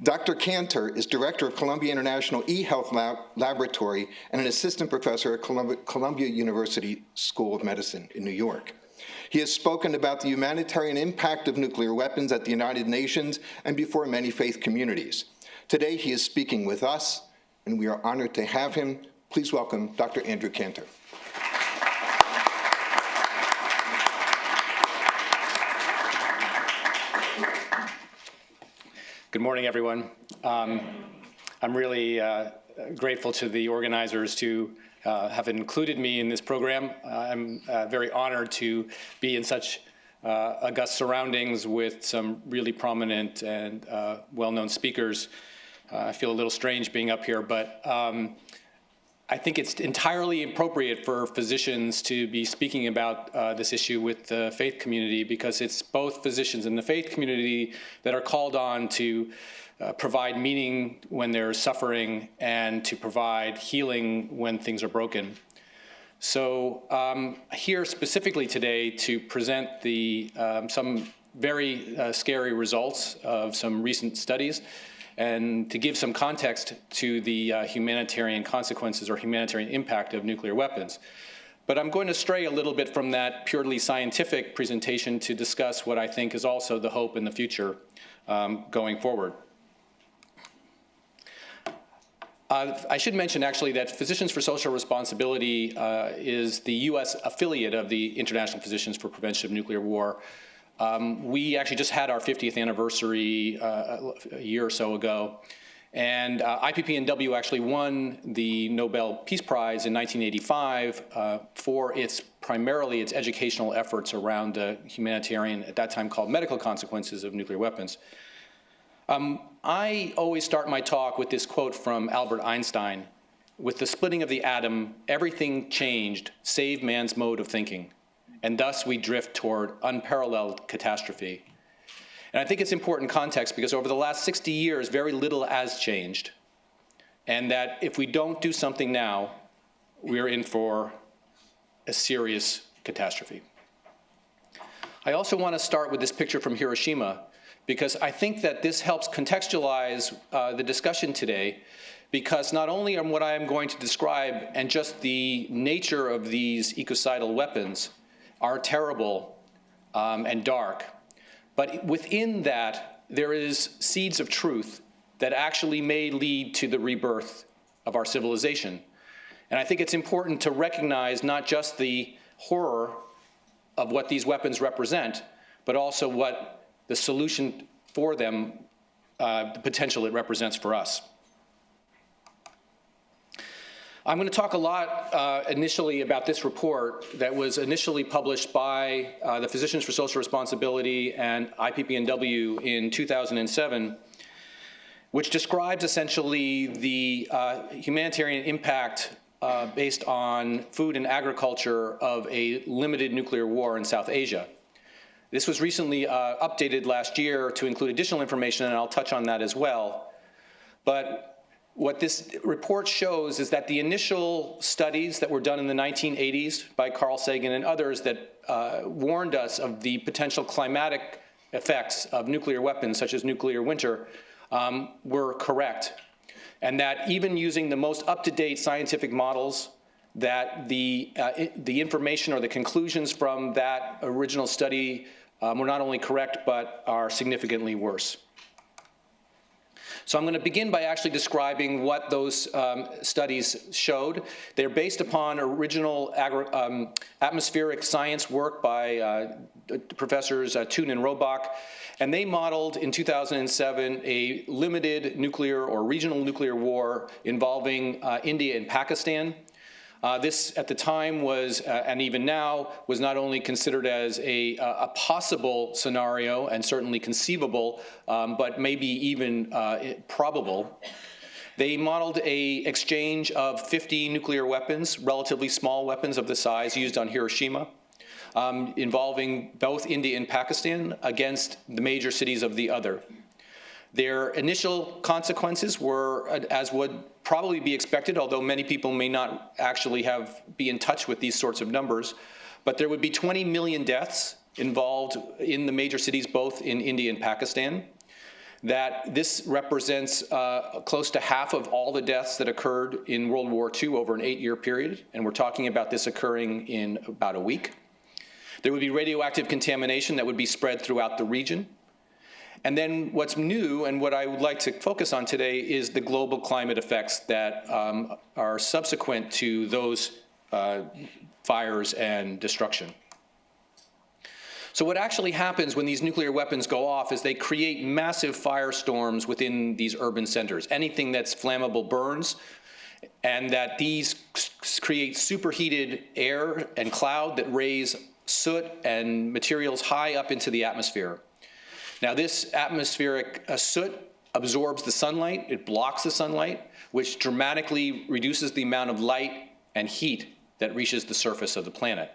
Dr. Kanter is director of Columbia International eHealth Laboratory and an assistant professor at Columbia University School of Medicine in New York. He has spoken about the humanitarian impact of nuclear weapons at the United Nations and before many faith communities. Today, he is speaking with us, and we are honored to have him. Please welcome Dr. Andrew Kanter. Good morning, everyone. I'm really grateful to the organizers to have included me in this program. I'm very honored to be in such august surroundings with some really prominent and well-known speakers. I feel a little strange being up here, but I think it's entirely appropriate for physicians to be speaking about this issue with the faith community, because it's both physicians and the faith community that are called on to provide meaning when there's suffering and to provide healing when things are broken. So I'm here specifically today to present some very scary results of some recent studies, and to give some context to the humanitarian consequences or humanitarian impact of nuclear weapons. But I'm going to stray a little bit from that purely scientific presentation to discuss what I think is also the hope in the future going forward. I should mention actually that Physicians for Social Responsibility is the US affiliate of the International Physicians for Prevention of Nuclear War. We actually just had our 50th anniversary a year or so ago, and IPPNW actually won the Nobel Peace Prize in 1985 for primarily its educational efforts around the humanitarian, at that time called medical consequences of nuclear weapons. I always start my talk with this quote from Albert Einstein: "With the splitting of the atom, everything changed save man's mode of thinking, and thus we drift toward unparalleled catastrophe." And I think it's important context because over the last 60 years, very little has changed. And that if we don't do something now, we're in for a serious catastrophe. I also want to start with this picture from Hiroshima, because I think that this helps contextualize the discussion today, because not only on what I am going to describe and just the nature of these ecocidal weapons are terrible and dark, but within that there is seeds of truth that actually may lead to the rebirth of our civilization. And I think it's important to recognize not just the horror of what these weapons represent, but also what the solution for them, the potential it represents for us. I'm going to talk a lot initially about this report that was initially published by the Physicians for Social Responsibility and IPPNW in 2007, which describes essentially the humanitarian impact based on food and agriculture of a limited nuclear war in South Asia. This was recently updated last year to include additional information, and I'll touch on that as well. But what this report shows is that the initial studies that were done in the 1980s by Carl Sagan and others that warned us of the potential climatic effects of nuclear weapons, such as nuclear winter, were correct. And that even using the most up-to-date scientific models, that the information or the conclusions from that original study were not only correct, but are significantly worse. So I'm going to begin by actually describing what those studies showed. They're based upon original atmospheric science work by professors Toon and Robach, and they modeled in 2007 a limited nuclear or regional nuclear war involving India and Pakistan. This, at the time, was, and even now, was not only considered as a possible scenario and certainly conceivable, but maybe even probable. They modeled an exchange of 50 nuclear weapons, relatively small weapons of the size used on Hiroshima, involving both India and Pakistan against the major cities of the other. Their initial consequences were, as would probably be expected, although many people may not actually be in touch with these sorts of numbers, but there would be 20 million deaths involved in the major cities, both in India and Pakistan. that this represents close to half of all the deaths that occurred in World War II over an 8-year period, and we're talking about this occurring in about a week. There would be radioactive contamination that would be spread throughout the region. And then what's new, and what I would like to focus on today, is the global climate effects that are subsequent to those fires and destruction. So what actually happens when these nuclear weapons go off is they create massive firestorms within these urban centers. Anything that's flammable burns, and that these create superheated air and cloud that raise soot and materials high up into the atmosphere. Now, this atmospheric soot absorbs the sunlight, it blocks the sunlight, which dramatically reduces the amount of light and heat that reaches the surface of the planet.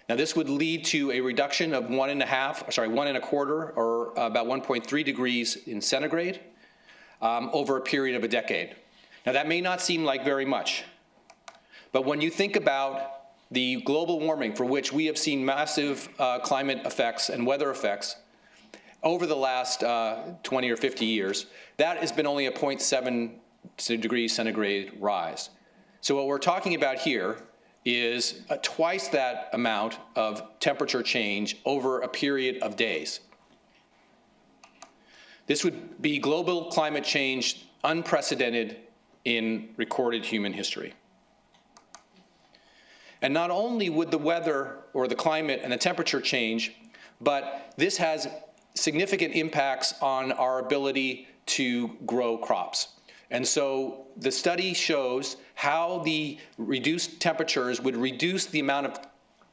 Now, this would lead to a reduction of 1.25, or about 1.3 degrees in centigrade over a period of a decade. Now, that may not seem like very much, but when you think about the global warming for which we have seen massive climate effects and weather effects over the last 20 or 50 years, that has been only a 0.7 degrees centigrade rise. So what we're talking about here is twice that amount of temperature change over a period of days. This would be global climate change unprecedented in recorded human history. And not only would the weather or the climate and the temperature change, but this has significant impacts on our ability to grow crops. And so the study shows how the reduced temperatures would reduce the amount of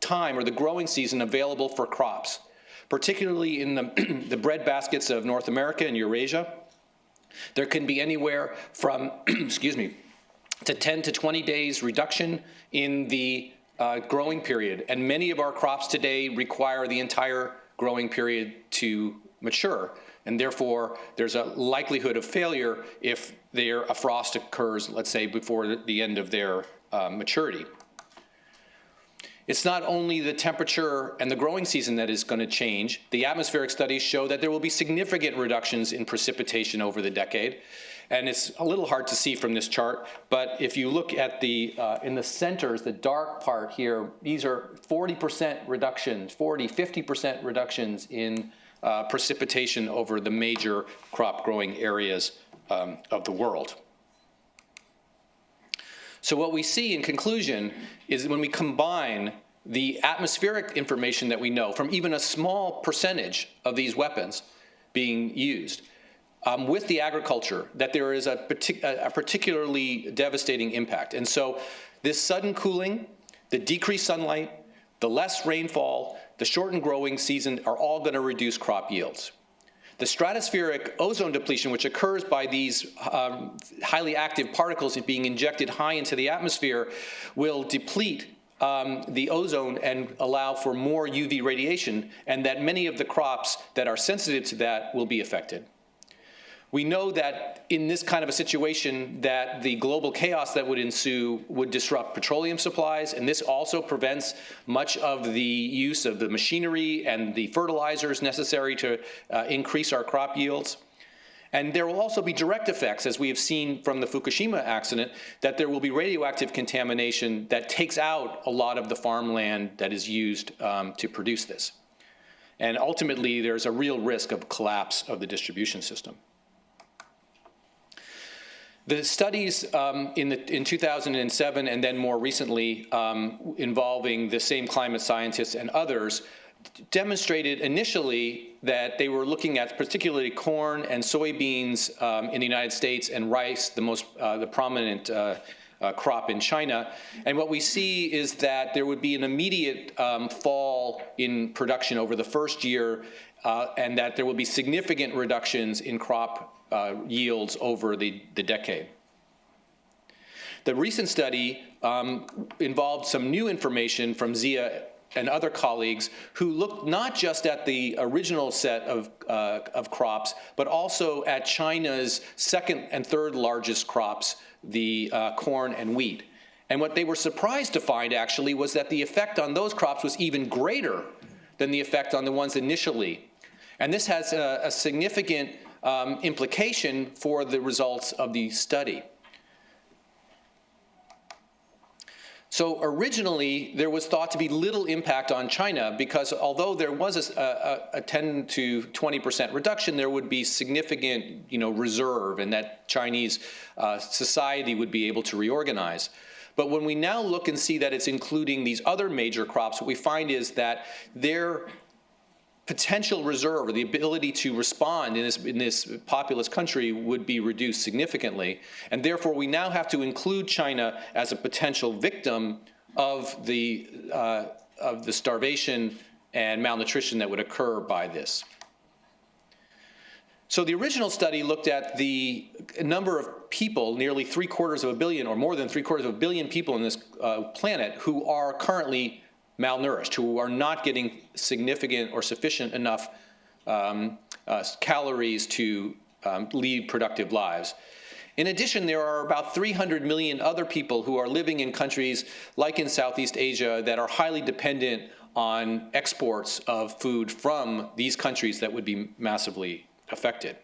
time or the growing season available for crops, particularly in the bread baskets of North America and Eurasia. There can be anywhere from, to 10 to 20 days reduction in the growing period. And many of our crops today require the entire growing period to mature. And therefore, there's a likelihood of failure if a frost occurs, let's say, before the end of their maturity. It's not only the temperature and the growing season that is going to change. The atmospheric studies show that there will be significant reductions in precipitation over the decade. And it's a little hard to see from this chart, but if you look at in the centers, the dark part here, these are 40% reductions, 50% reductions in precipitation over the major crop growing areas of the world. So what we see in conclusion is when we combine the atmospheric information that we know from even a small percentage of these weapons being used with the agriculture, that there is a particularly devastating impact. And so this sudden cooling, the decreased sunlight, the less rainfall, the shortened growing season are all going to reduce crop yields. The stratospheric ozone depletion, which occurs by these highly active particles being injected high into the atmosphere, will deplete the ozone and allow for more UV radiation, and that many of the crops that are sensitive to that will be affected. We know that in this kind of a situation that the global chaos that would ensue would disrupt petroleum supplies, and this also prevents much of the use of the machinery and the fertilizers necessary to increase our crop yields. And there will also be direct effects, as we have seen from the Fukushima accident, that there will be radioactive contamination that takes out a lot of the farmland that is used to produce this. And ultimately, there's a real risk of collapse of the distribution system. The studies in 2007 and then more recently involving the same climate scientists and others demonstrated initially that they were looking at particularly corn and soybeans in the United States and rice, the prominent crop in China. And what we see is that there would be an immediate fall in production over the first year and that there will be significant reductions in crop yields over the decade. The recent study involved some new information from Zia and other colleagues who looked not just at the original set of crops, but also at China's second and third largest crops, the corn and wheat. And what they were surprised to find, actually, was that the effect on those crops was even greater than the effect on the ones initially. And this has a significant implication for the results of the study. So originally, there was thought to be little impact on China because although there was a 10 to 20% reduction, there would be significant, reserve, and that Chinese society would be able to reorganize. But when we now look and see that it's including these other major crops, what we find is that their potential reserve, or the ability to respond in this populous country, would be reduced significantly. And therefore, we now have to include China as a potential victim of the starvation and malnutrition that would occur by this. So the original study looked at the number of people, nearly 3/4 billion, or more than 3/4 billion people on this planet, who are currently malnourished, who are not getting significant or sufficient enough calories to lead productive lives. In addition, there are about 300 million other people who are living in countries like in Southeast Asia that are highly dependent on exports of food from these countries that would be massively affected.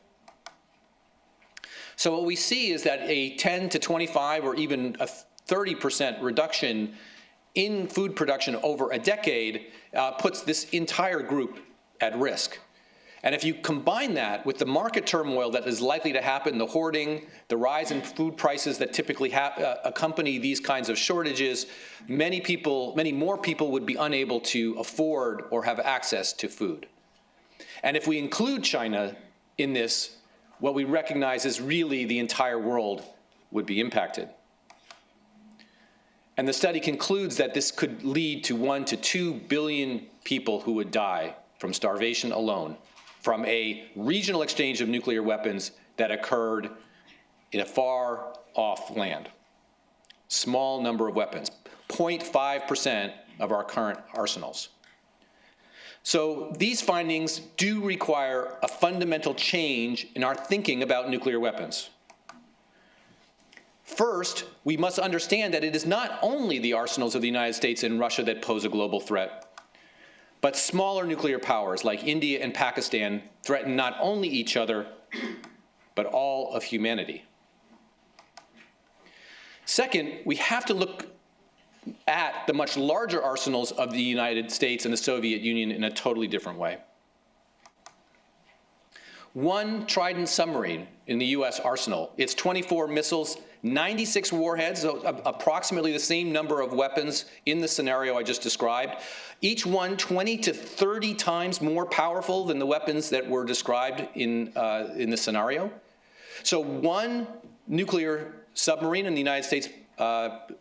So what we see is that a 10 to 25 or even a 30% reduction in food production over a decade puts this entire group at risk. And if you combine that with the market turmoil that is likely to happen, the hoarding, the rise in food prices that typically accompany these kinds of shortages, many more people would be unable to afford or have access to food. And if we include China in this, what we recognize is really the entire world would be impacted. And the study concludes that this could lead to 1 to 2 billion people who would die from starvation alone from a regional exchange of nuclear weapons that occurred in a far-off land. Small number of weapons, 0.5% of our current arsenals. So these findings do require a fundamental change in our thinking about nuclear weapons. First, we must understand that it is not only the arsenals of the United States and Russia that pose a global threat, but smaller nuclear powers like India and Pakistan threaten not only each other, but all of humanity. Second, we have to look at the much larger arsenals of the United States and the Soviet Union in a totally different way. One Trident submarine in the US arsenal, its 24 missiles, 96 warheads, so approximately the same number of weapons in the scenario I just described, each one 20 to 30 times more powerful than the weapons that were described in the scenario. So one nuclear submarine in the United States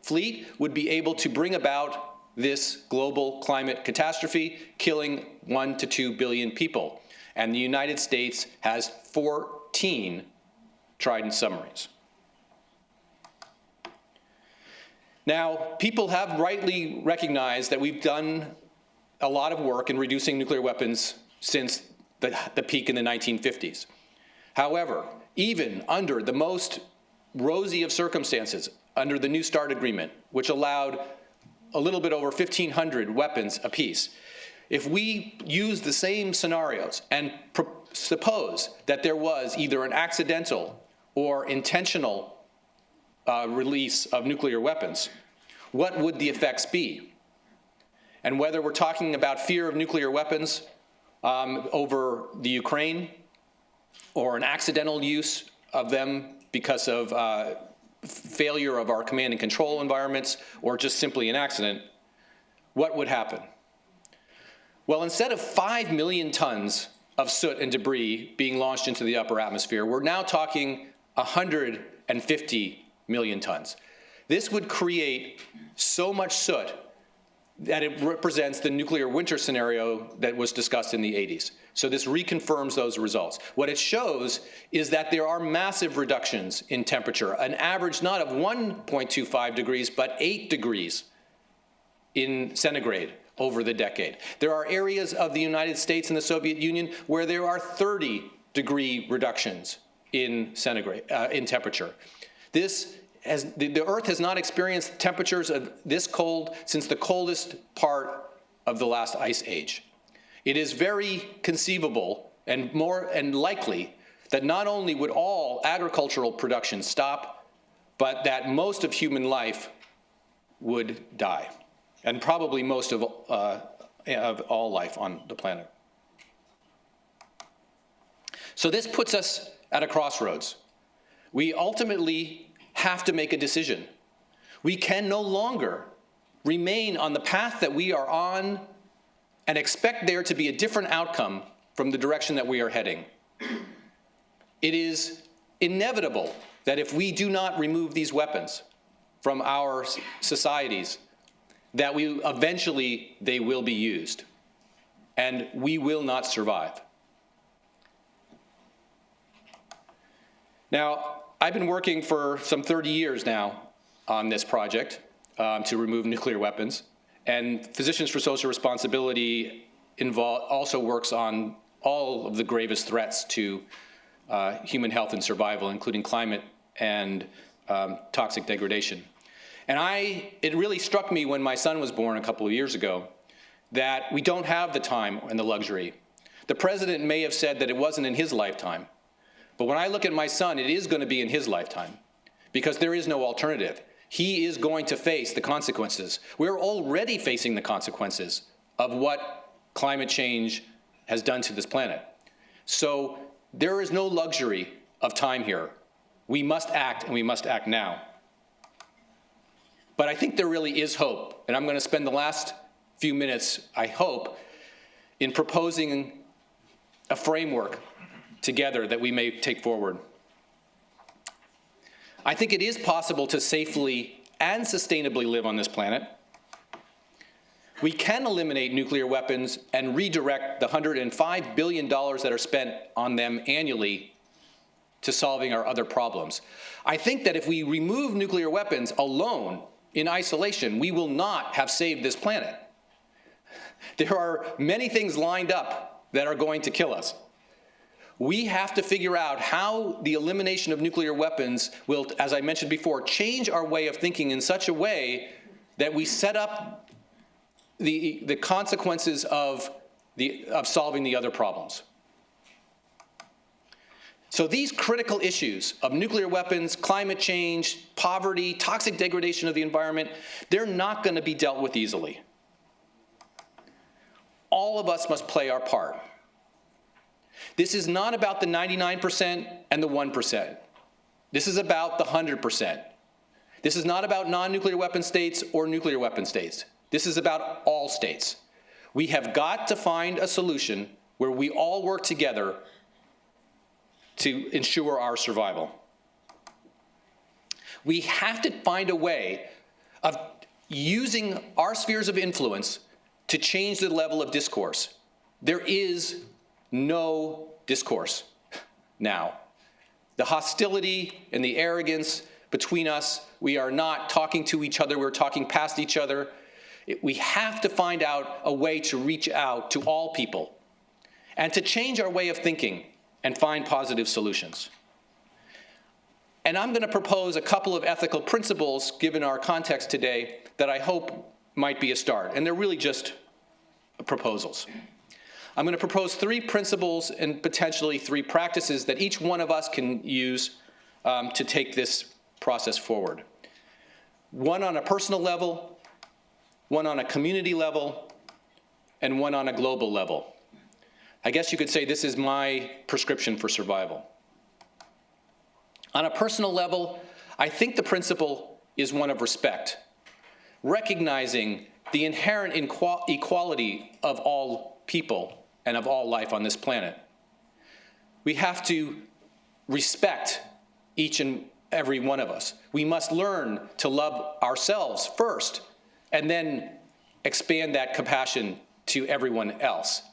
fleet would be able to bring about this global climate catastrophe, killing 1 to 2 billion people. And the United States has 14 Trident submarines. Now, people have rightly recognized that we've done a lot of work in reducing nuclear weapons since the peak in the 1950s. However, even under the most rosy of circumstances, under the New START agreement, which allowed a little bit over 1,500 weapons apiece, if we use the same scenarios and suppose that there was either an accidental or intentional release of nuclear weapons, what would the effects be? And whether we're talking about fear of nuclear weapons over the Ukraine, or an accidental use of them because of failure of our command and control environments, or just simply an accident, what would happen? Well, instead of 5 million tons of soot and debris being launched into the upper atmosphere, we're now talking 150 million tons. This would create so much soot that it represents the nuclear winter scenario that was discussed in the 80s. So this reconfirms those results. What it shows is that there are massive reductions in temperature, an average not of 1.25 degrees, but 8 degrees in centigrade over the decade. There are areas of the United States and the Soviet Union where there are 30-degree reductions in centigrade, in temperature. The Earth has not experienced temperatures of this cold since the coldest part of the last ice age. It is very conceivable and likely that not only would all agricultural production stop, but that most of human life would die, and probably most of all life on the planet. So this puts us at a crossroads. We ultimately have to make a decision. We can no longer remain on the path that we are on and expect there to be a different outcome from the direction that we are heading. It is inevitable that if we do not remove these weapons from our societies, that eventually they will be used, and we will not survive. Now, I've been working for some 30 years now on this project to remove nuclear weapons, and Physicians for Social Responsibility also works on all of the gravest threats to human health and survival, including climate and toxic degradation. And it really struck me when my son was born a couple of years ago that we don't have the time and the luxury. The president may have said that it wasn't in his lifetime, but when I look at my son, it is going to be in his lifetime, because there is no alternative. He is going to face the consequences. We're already facing the consequences of what climate change has done to this planet. So there is no luxury of time here. We must act, and we must act now. But I think there really is hope, and I'm going to spend the last few minutes, I hope, in proposing a framework together that we may take forward. I think it is possible to safely and sustainably live on this planet. We can eliminate nuclear weapons and redirect the $105 billion that are spent on them annually to solving our other problems. I think that if we remove nuclear weapons alone, in isolation, we will not have saved this planet. There are many things lined up that are going to kill us. We have to figure out how the elimination of nuclear weapons will, as I mentioned before, change our way of thinking in such a way that we set up the consequences of solving the other problems. So these critical issues of nuclear weapons, climate change, poverty, toxic degradation of the environment, they're not going to be dealt with easily. All of us must play our part. This is not about the 99% and the 1%. This is about the 100%. This is not about non-nuclear weapon states or nuclear weapon states. This is about all states. We have got to find a solution where we all work together to ensure our survival. We have to find a way of using our spheres of influence to change the level of discourse. There is no discourse now. The hostility and the arrogance between us, we are not talking to each other, we're talking past each other. We have to find out a way to reach out to all people and to change our way of thinking and find positive solutions. And I'm going to propose a couple of ethical principles, given our context today, that I hope might be a start. And they're really just proposals. I'm going to propose 3 principles and potentially 3 practices that each one of us can use to take this process forward. One on a personal level, one on a community level, and one on a global level. I guess you could say this is my prescription for survival. On a personal level, I think the principle is one of respect, recognizing the inherent equality of all people and of all life on this planet. We have to respect each and every one of us. We must learn to love ourselves first, and then expand that compassion to everyone else.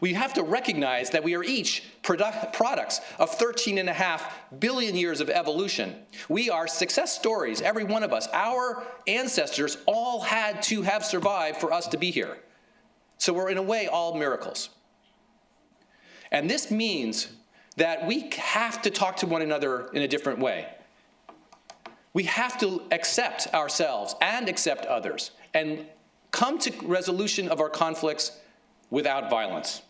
We have to recognize that we are each products of 13.5 billion years of evolution. We are success stories, every one of us. Our ancestors all had to have survived for us to be here. So we're in a way all miracles. And this means that we have to talk to one another in a different way. We have to accept ourselves and accept others and come to resolution of our conflicts without violence.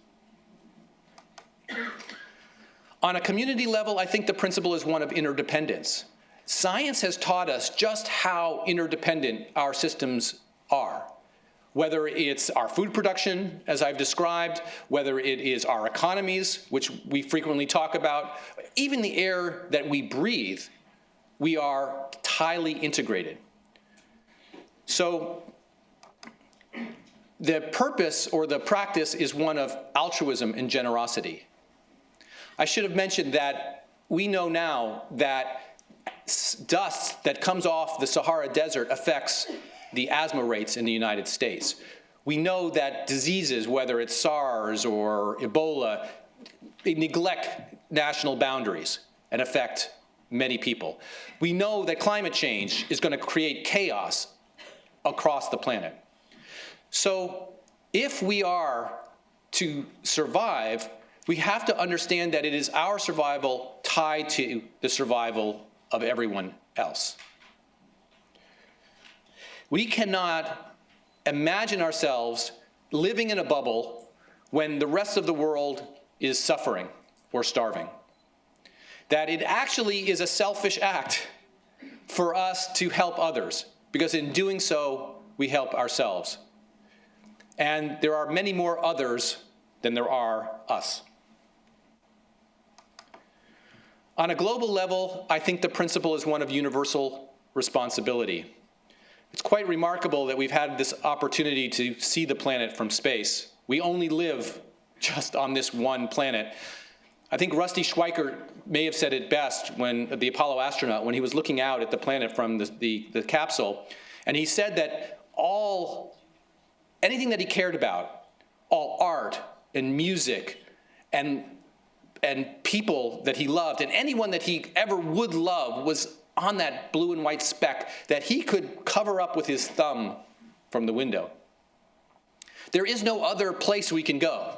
On a community level, I think the principle is one of interdependence. Science has taught us just how interdependent our systems are. Whether it's our food production, as I've described, whether it is our economies, which we frequently talk about, even the air that we breathe, we are highly integrated. So the purpose or the practice is one of altruism and generosity. I should have mentioned that we know now that dust that comes off the Sahara Desert affects the asthma rates in the United States. We know that diseases, whether it's SARS or Ebola, they neglect national boundaries and affect many people. We know that climate change is going to create chaos across the planet. So if we are to survive, we have to understand that it is our survival tied to the survival of everyone else. We cannot imagine ourselves living in a bubble when the rest of the world is suffering or starving. That it actually is a selfish act for us to help others, because in doing so, we help ourselves. And there are many more others than there are us. On a global level, I think the principle is one of universal responsibility. It's quite remarkable that we've had this opportunity to see the planet from space. We only live just on this one planet. I think Rusty Schweiker may have said it best when the Apollo astronaut, when he was looking out at the planet from the capsule, and he said that anything that he cared about, all art and music and people that he loved, and anyone that he ever would love, was on that blue and white speck that he could cover up with his thumb from the window. There is no other place we can go.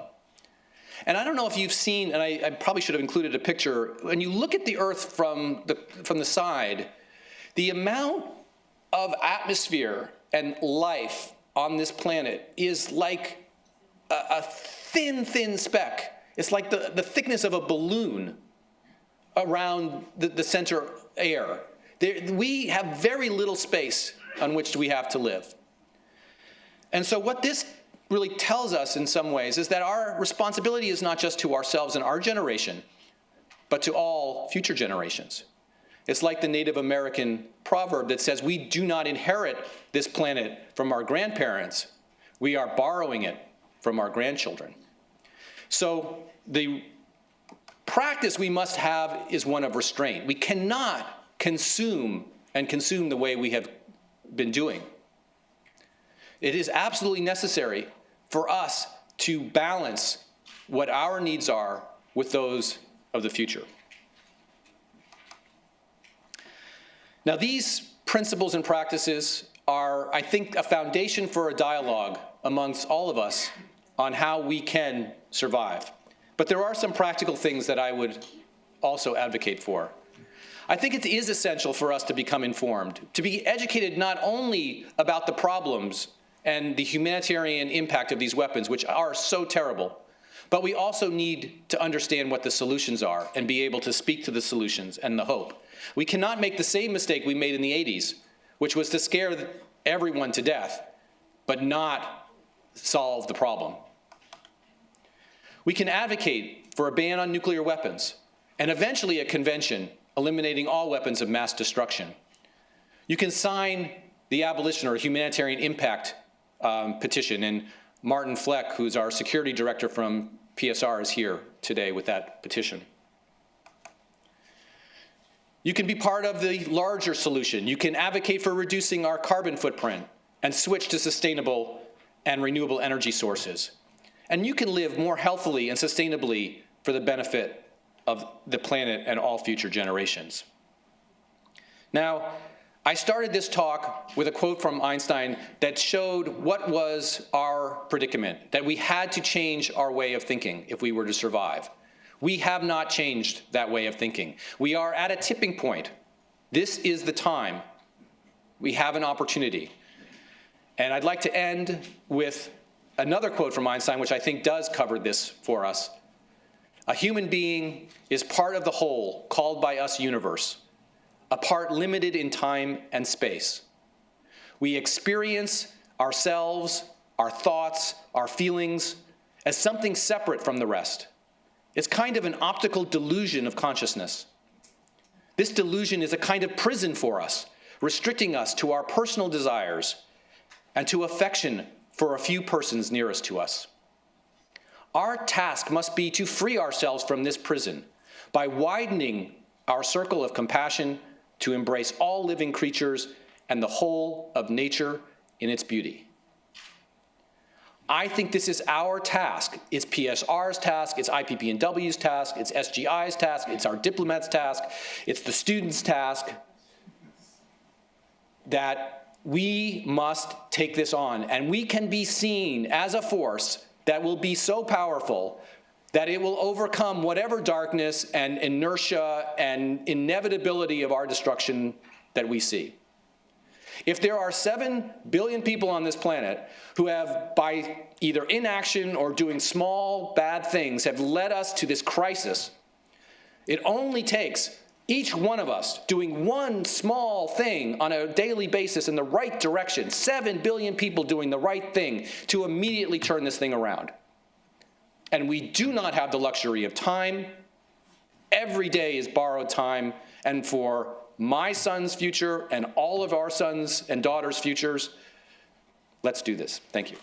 And I don't know if you've seen, and I probably should have included a picture, when you look at the Earth from the side, the amount of atmosphere and life on this planet is like a thin speck. It's like the thickness of a balloon around the center air. We have very little space on which we have to live. And so what this really tells us in some ways is that our responsibility is not just to ourselves and our generation, but to all future generations. It's like the Native American proverb that says, we do not inherit this planet from our grandparents. We are borrowing it from our grandchildren. So the practice we must have is one of restraint. We cannot consume the way we have been doing. It is absolutely necessary for us to balance what our needs are with those of the future. Now, these principles and practices are, I think, a foundation for a dialogue amongst all of us on how we can survive. But there are some practical things that I would also advocate for. I think it is essential for us to become informed, to be educated not only about the problems and the humanitarian impact of these weapons, which are so terrible, but we also need to understand what the solutions are and be able to speak to the solutions and the hope. We cannot make the same mistake we made in the 80s, which was to scare everyone to death, but not solve the problem. We can advocate for a ban on nuclear weapons and eventually a convention eliminating all weapons of mass destruction. You can sign the abolition or humanitarian impact petition, and Martin Fleck, who's our security director from PSR, is here today with that petition. You can be part of the larger solution. You can advocate for reducing our carbon footprint and switch to sustainable and renewable energy sources. And you can live more healthily and sustainably for the benefit of the planet and all future generations. Now, I started this talk with a quote from Einstein that showed what was our predicament, that we had to change our way of thinking if we were to survive. We have not changed that way of thinking. We are at a tipping point. This is the time. We have an opportunity. And I'd like to end with another quote from Einstein, which I think does cover this for us. A human being is part of the whole called by us universe, a part limited in time and space. We experience ourselves, our thoughts, our feelings as something separate from the rest. It's kind of an optical delusion of consciousness. This delusion is a kind of prison for us, restricting us to our personal desires and to affection for a few persons nearest to us. Our task must be to free ourselves from this prison by widening our circle of compassion to embrace all living creatures and the whole of nature in its beauty. I think this is our task. It's PSR's task, it's IPPNW's task, it's SGI's task, it's our diplomats' task, it's the students' task, that we must take this on, and we can be seen as a force that will be so powerful that it will overcome whatever darkness and inertia and inevitability of our destruction that we see. If there are 7 billion people on this planet who have, by either inaction or doing small bad things, have led us to this crisis, it only takes each one of us doing one small thing on a daily basis in the right direction, 7 billion people doing the right thing, to immediately turn this thing around. And we do not have the luxury of time. Every day is borrowed time, and for my son's future and all of our sons and daughters' futures, let's do this. Thank you.